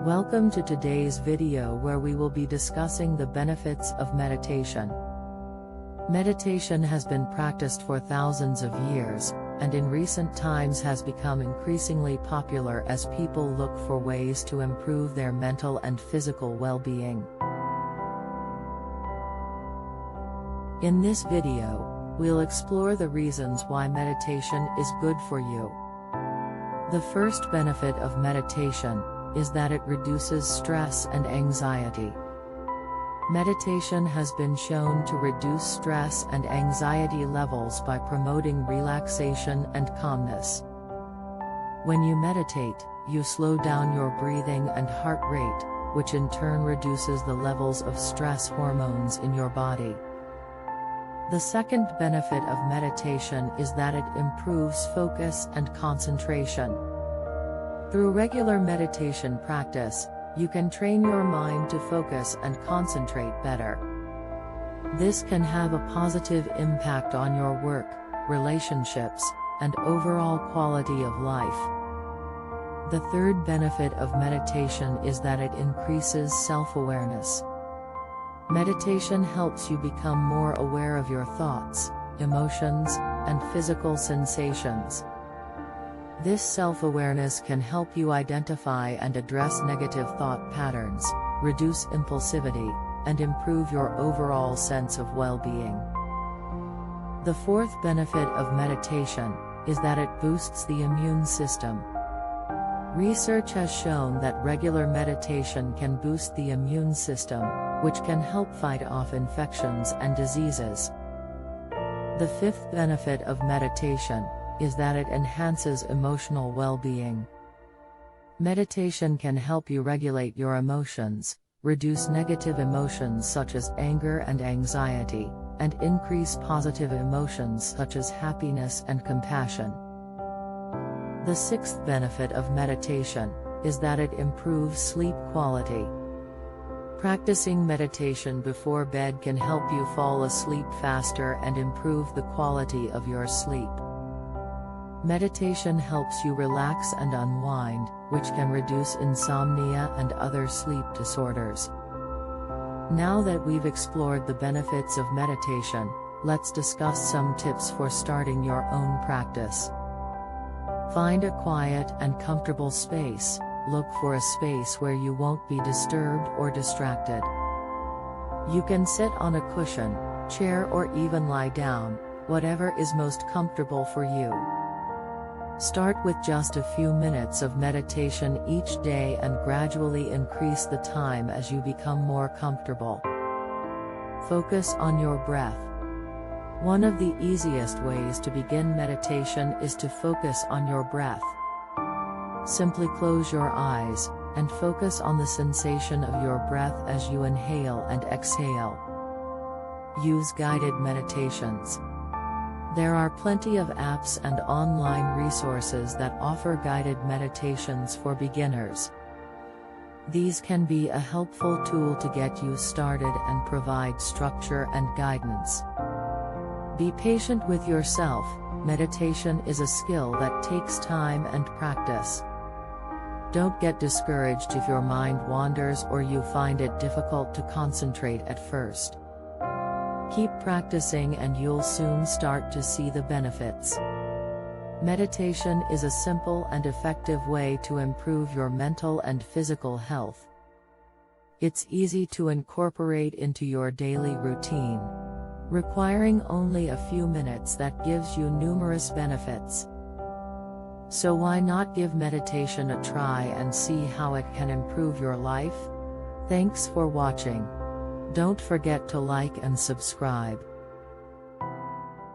Welcome to today's video where we will be discussing the benefits of meditation. Meditation has been practiced for thousands of years, and in recent times has become increasingly popular as people look for ways to improve their mental and physical well-being. In this video, we'll explore the reasons why meditation is good for you. The first benefit of meditation is that it reduces stress and anxiety. Meditation has been shown to reduce stress and anxiety levels by promoting relaxation and calmness. When you meditate, you slow down your breathing and heart rate, which in turn reduces the levels of stress hormones in your body. The second benefit of meditation is that it improves focus and concentration. Through regular meditation practice, you can train your mind to focus and concentrate better. This can have a positive impact on your work, relationships, and overall quality of life. The third benefit of meditation is that it increases self-awareness. Meditation helps you become more aware of your thoughts, emotions, and physical sensations. This self-awareness can help you identify and address negative thought patterns, reduce impulsivity, and improve your overall sense of well-being. The fourth benefit of meditation is that it boosts the immune system. Research has shown that regular meditation can boost the immune system, which can help fight off infections and diseases. The fifth benefit of meditation is that it enhances emotional well-being. Meditation can help you regulate your emotions, reduce negative emotions such as anger and anxiety, and increase positive emotions such as happiness and compassion. The sixth benefit of meditation is that it improves sleep quality. Practicing meditation before bed can help you fall asleep faster and improve the quality of your sleep. Meditation helps you relax and unwind, which can reduce insomnia and other sleep disorders. Now that we've explored the benefits of meditation, let's discuss some tips for starting your own practice. Find a quiet and comfortable space. Look for a space where you won't be disturbed or distracted. You can sit on a cushion, chair, or even lie down, whatever is most comfortable for you. Start with just a few minutes of meditation each day and gradually increase the time as you become more comfortable. Focus on your breath. One of the easiest ways to begin meditation is to focus on your breath. Simply close your eyes, and focus on the sensation of your breath as you inhale and exhale. Use guided meditations. There are plenty of apps and online resources that offer guided meditations for beginners. These can be a helpful tool to get you started and provide structure and guidance. Be patient with yourself. Meditation is a skill that takes time and practice. Don't get discouraged if your mind wanders or you find it difficult to concentrate at first. Keep practicing and you'll soon start to see the benefits. Meditation is a simple and effective way to improve your mental and physical health. It's easy to incorporate into your daily routine, requiring only a few minutes that gives you numerous benefits. So why not give meditation a try and see how it can improve your life? Thanks for watching. Don't forget to like and subscribe.